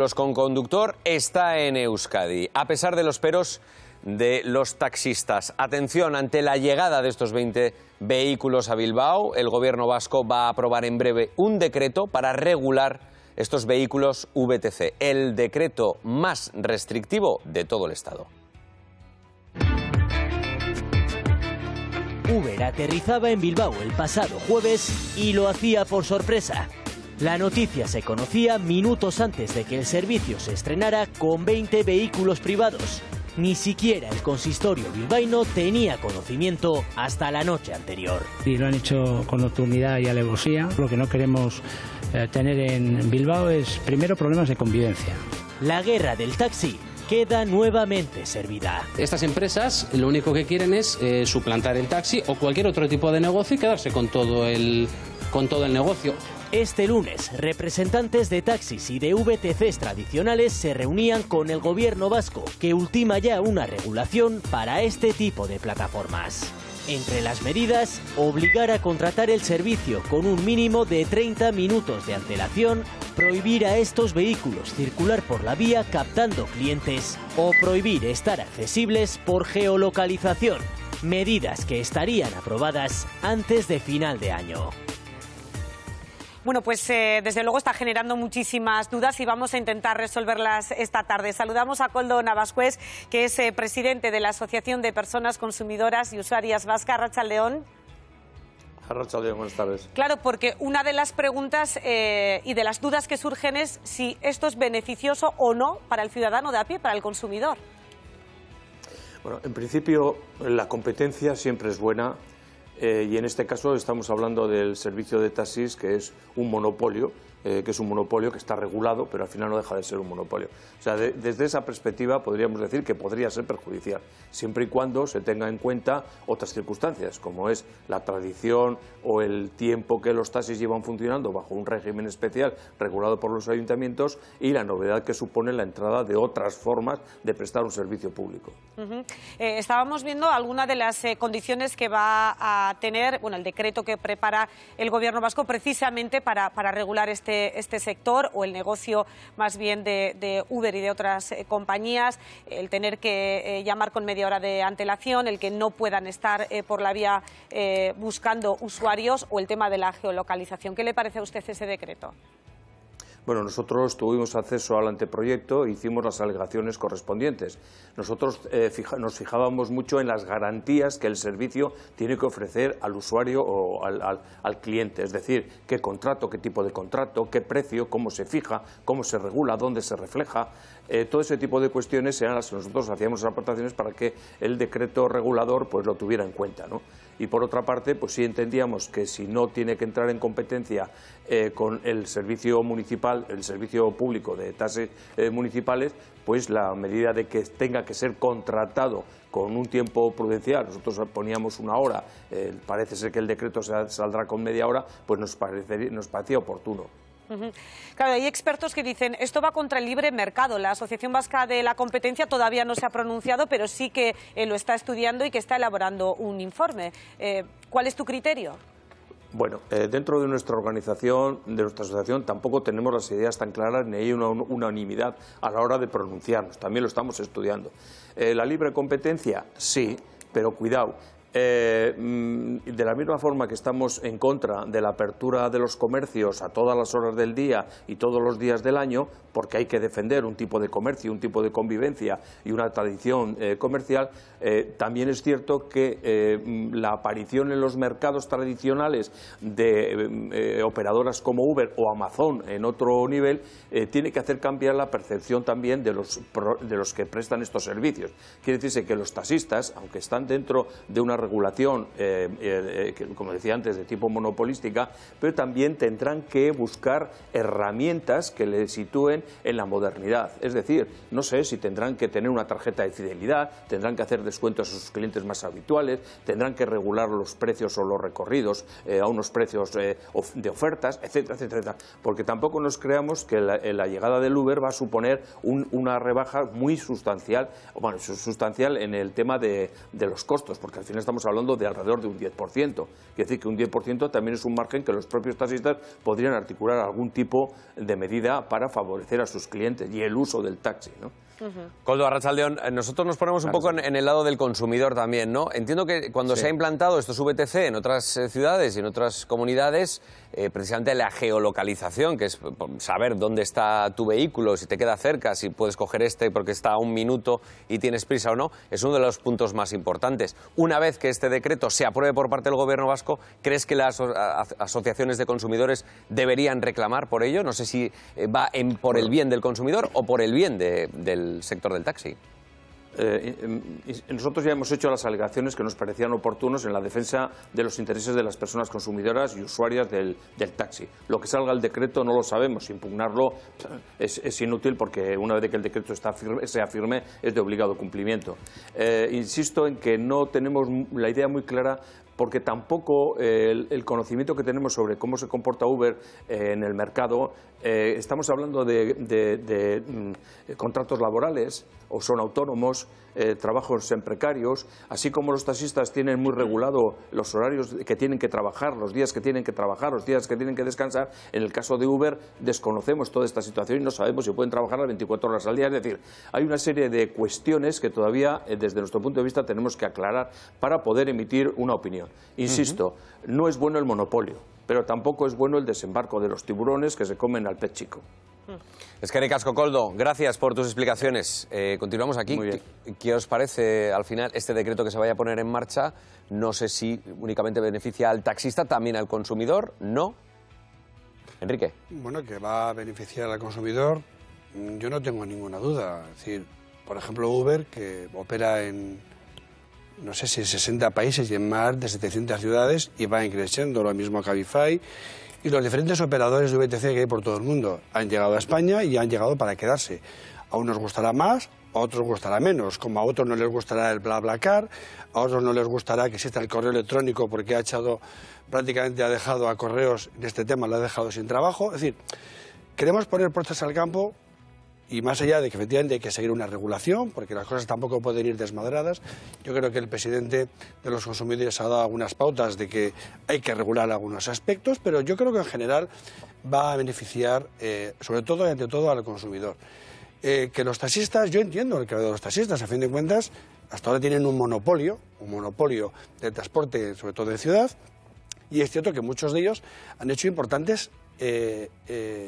Los con conductor está en Euskadi, a pesar de los peros de los taxistas. Atención, ante la llegada de estos 20 vehículos a Bilbao, el gobierno vasco va a aprobar en breve un decreto para regular estos vehículos VTC, el decreto más restrictivo de todo el Estado. Uber aterrizaba en Bilbao el pasado jueves y lo hacía por sorpresa. La noticia se conocía minutos antes de que el servicio se estrenara con 20 vehículos privados. Ni siquiera el consistorio bilbaíno tenía conocimiento hasta la noche anterior. Y lo han hecho con nocturnidad y alevosía. Lo que no queremos tener en Bilbao es, primero, problemas de convivencia. La guerra del taxi queda nuevamente servida. Estas empresas lo único que quieren es suplantar el taxi o cualquier otro tipo de negocio y quedarse con todo el negocio. Este lunes, representantes de taxis y de VTCs tradicionales se reunían con el gobierno vasco, que ultima ya una regulación para este tipo de plataformas. Entre las medidas, obligar a contratar el servicio con un mínimo de 30 minutos de antelación, prohibir a estos vehículos circular por la vía captando clientes o prohibir estar accesibles por geolocalización, medidas que estarían aprobadas antes de final de año. Bueno, pues desde luego está generando muchísimas dudas y vamos a intentar resolverlas esta tarde. Saludamos a Koldo Navascués, que es presidente de la Asociación de Personas Consumidoras y Usuarias Vasca. Arratsaldeon. Arratsaldeon, buenas tardes. Claro, porque una de las preguntas y de las dudas que surgen es si esto es beneficioso o no para el ciudadano de a pie, para el consumidor. Bueno, en principio la competencia siempre es buena. Y en este caso estamos hablando del servicio de taxis, que es un monopolio, que está regulado, pero al final no deja de ser un monopolio. O sea, desde esa perspectiva podríamos decir que podría ser perjudicial, siempre y cuando se tenga en cuenta otras circunstancias, como es la tradición o el tiempo que los taxis llevan funcionando bajo un régimen especial regulado por los ayuntamientos y la novedad que supone la entrada de otras formas de prestar un servicio público. Estábamos viendo algunas de las condiciones que va a tener, bueno, el decreto que prepara el gobierno vasco precisamente para regular este sector o el negocio más bien de Uber y de otras compañías, el tener que llamar con media hora de antelación, el que no puedan estar por la vía buscando usuarios o el tema de la geolocalización. ¿Qué le parece a usted ese decreto? Bueno, nosotros tuvimos acceso al anteproyecto e hicimos las alegaciones correspondientes. Nosotros nos fijábamos mucho en las garantías que el servicio tiene que ofrecer al usuario o al cliente, es decir, qué contrato, qué tipo de contrato, qué precio, cómo se fija, cómo se regula, dónde se refleja. Todo ese tipo de cuestiones eran las que nosotros hacíamos aportaciones para que el decreto regulador pues lo tuviera en cuenta, ¿no? Y por otra parte, pues sí entendíamos que si no tiene que entrar en competencia con el servicio municipal, el servicio público de taxis municipales, pues la medida de que tenga que ser contratado con un tiempo prudencial, nosotros poníamos una hora, parece ser que el decreto saldrá con media hora, pues nos parecía oportuno. Claro, hay expertos que dicen esto va contra el libre mercado. La Asociación Vasca de la Competencia todavía no se ha pronunciado, pero sí que lo está estudiando y que está elaborando un informe. ¿Cuál es tu criterio? Bueno, dentro de nuestra organización, de nuestra asociación, tampoco tenemos las ideas tan claras ni hay una unanimidad a la hora de pronunciarnos. También lo estamos estudiando. ¿La libre competencia? Sí, pero cuidado. De la misma forma que estamos en contra de la apertura de los comercios a todas las horas del día y todos los días del año, porque hay que defender un tipo de comercio, un tipo de convivencia y una tradición comercial, también es cierto que la aparición en los mercados tradicionales de operadoras como Uber o Amazon en otro nivel tiene que hacer cambiar la percepción también de los que prestan estos servicios. Quiere decirse que los taxistas, aunque están dentro de una regulación, como decía antes, de tipo monopolística, pero también tendrán que buscar herramientas que les sitúen en la modernidad. Es decir, no sé si tendrán que tener una tarjeta de fidelidad, tendrán que hacer descuentos a sus clientes más habituales, tendrán que regular los precios o los recorridos a unos precios de ofertas, etcétera, etcétera. Porque tampoco nos creamos que la llegada del Uber va a suponer una rebaja muy sustancial, bueno, sustancial en el tema de los costos, porque al final estamos hablando de alrededor de un 10%. Quiere decir que un 10% también es un margen que los propios taxistas podrían articular algún tipo de medida para favorecer a sus clientes y el uso del taxi, ¿no? Koldo, Arratsaldeon, nosotros nos ponemos un poco en el lado del consumidor también, ¿no? Entiendo que cuando se ha implantado estos VTC en otras ciudades y en otras comunidades, precisamente la geolocalización, que es saber dónde está tu vehículo, si te queda cerca, si puedes coger este porque está a 1 minuto y tienes prisa o no, es uno de los puntos más importantes. Una vez que este decreto se apruebe por parte del Gobierno vasco, ¿crees que las asociaciones de consumidores deberían reclamar por ello? No sé si va por el bien del consumidor o por el bien del sector del taxi. Nosotros ya hemos hecho las alegaciones que nos parecían oportunos en la defensa de los intereses de las personas consumidoras y usuarias del taxi. Lo que salga el decreto no lo sabemos, impugnarlo es inútil porque una vez que el decreto sea firme es de obligado cumplimiento. Insisto en que no tenemos la idea muy clara porque tampoco el conocimiento que tenemos sobre cómo se comporta Uber en el mercado, estamos hablando de contratos laborales o son autónomos, trabajos en precarios, así como los taxistas tienen muy regulado los horarios que tienen que trabajar, los días que tienen que trabajar, los días que tienen que descansar. En el caso de Uber desconocemos toda esta situación y no sabemos si pueden trabajar las 24 horas al día. Es decir, hay una serie de cuestiones que todavía, desde nuestro punto de vista, tenemos que aclarar para poder emitir una opinión. Insisto, no es bueno el monopolio, pero tampoco es bueno el desembarco de los tiburones que se comen al pez chico. Eskerrik asko, Koldo, gracias por tus explicaciones. Continuamos aquí. Muy bien. ¿Qué os parece al final este decreto que se vaya a poner en marcha? No sé si únicamente beneficia al taxista, también al consumidor, ¿no? Enrique. Bueno, que va a beneficiar al consumidor, yo no tengo ninguna duda. Es decir, por ejemplo, Uber, que opera en, no sé si 60 países y en más de 700 ciudades y va creciendo, lo mismo Cabify. Y los diferentes operadores de VTC que hay por todo el mundo han llegado a España y han llegado para quedarse. A unos gustará más, a otros gustará menos. Como a otros no les gustará el BlaBlaCar, a otros no les gustará que exista el correo electrónico porque prácticamente ha dejado a correos en este tema, lo ha dejado sin trabajo. Es decir, queremos poner puertas al campo y más allá de que efectivamente hay que seguir una regulación, porque las cosas tampoco pueden ir desmadradas, yo creo que el presidente de los consumidores ha dado algunas pautas de que hay que regular algunos aspectos, pero yo creo que en general va a beneficiar sobre todo y ante todo al consumidor. Que los taxistas, yo entiendo el que de los taxistas, a fin de cuentas, hasta ahora tienen un monopolio de transporte, sobre todo de ciudad, y es cierto que muchos de ellos han hecho importantes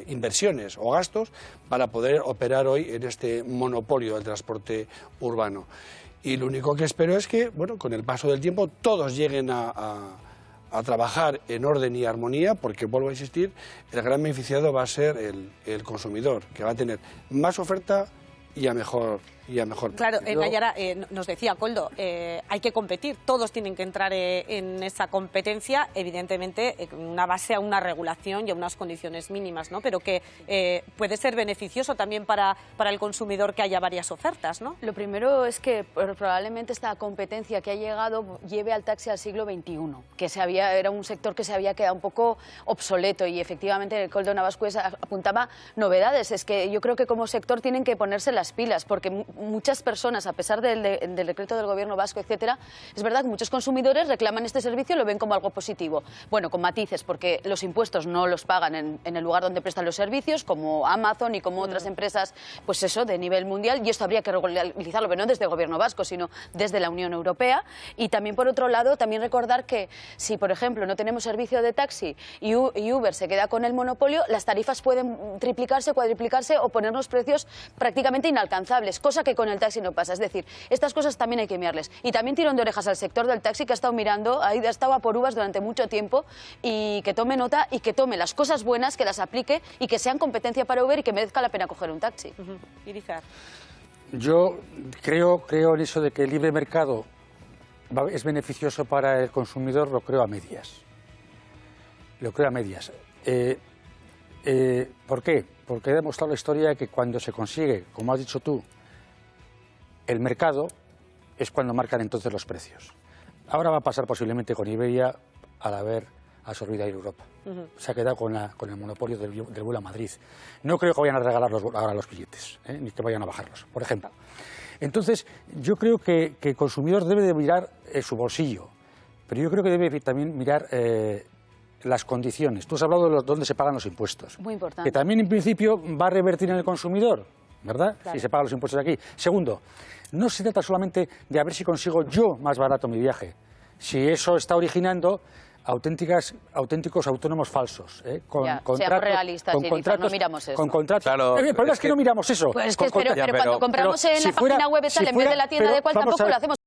inversiones o gastos para poder operar hoy en este monopolio del transporte urbano. Y lo único que espero es que, bueno, con el paso del tiempo todos lleguen a trabajar en orden y armonía, porque, vuelvo a insistir, el gran beneficiado va a ser el consumidor, que va a tener más oferta y a mejor Claro, Nayara, nos decía Koldo, hay que competir, todos tienen que entrar en esa competencia, evidentemente en una base a una regulación y a unas condiciones mínimas, ¿no? Pero que puede ser beneficioso también para el consumidor que haya varias ofertas, ¿no? Lo primero es que probablemente esta competencia que ha llegado lleve al taxi al siglo XXI, que era un sector que se había quedado un poco obsoleto y efectivamente Koldo Navascués apuntaba novedades. Es que yo creo que como sector tienen que ponerse las pilas, porque muchas personas, a pesar del decreto del Gobierno vasco, etcétera, es verdad que muchos consumidores reclaman este servicio y lo ven como algo positivo. Bueno, con matices, porque los impuestos no los pagan en el lugar donde prestan los servicios, como Amazon y como otras empresas, pues eso, de nivel mundial, y esto habría que regularizarlo, pero no desde el Gobierno vasco, sino desde la Unión Europea. Y también, por otro lado, también recordar que si, por ejemplo, no tenemos servicio de taxi y Uber se queda con el monopolio, las tarifas pueden triplicarse, cuadriplicarse o ponernos precios prácticamente inalcanzables, cosa que con el taxi no pasa. Es decir, estas cosas también hay que mirarles. Y también tirón de orejas al sector del taxi, que ha estado mirando, ha estado a por uvas durante mucho tiempo, y que tome nota y que tome las cosas buenas, que las aplique y que sean competencia para Uber y que merezca la pena coger un taxi. Irizar. Yo creo en eso de que el libre mercado es beneficioso para el consumidor, lo creo a medias. ¿Por qué? Porque he demostrado la historia de que cuando se consigue, como has dicho tú, el mercado, es cuando marcan entonces los precios. Ahora va a pasar posiblemente con Iberia al haber absorbido a Europa. Se ha quedado con el monopolio del vuelo a Madrid. No creo que vayan a regalar ahora los billetes, ni que vayan a bajarlos, por ejemplo. Entonces, yo creo que el consumidor debe de mirar su bolsillo. Pero yo creo que debe también mirar las condiciones. Tú has hablado de dónde se pagan los impuestos. Muy importante. Que también en principio va a revertir en el consumidor, ¿verdad? Claro. Si se pagan los impuestos de aquí. Segundo, no se trata solamente de a ver si consigo yo más barato mi viaje. Si eso está originando auténticos autónomos falsos. Seamos realistas, no miramos eso. Con contratos. Claro, el problema es que no miramos eso. Pues es que, pero Ya, cuando compramos en la página web en vez de la tienda de cual tampoco lo hacemos.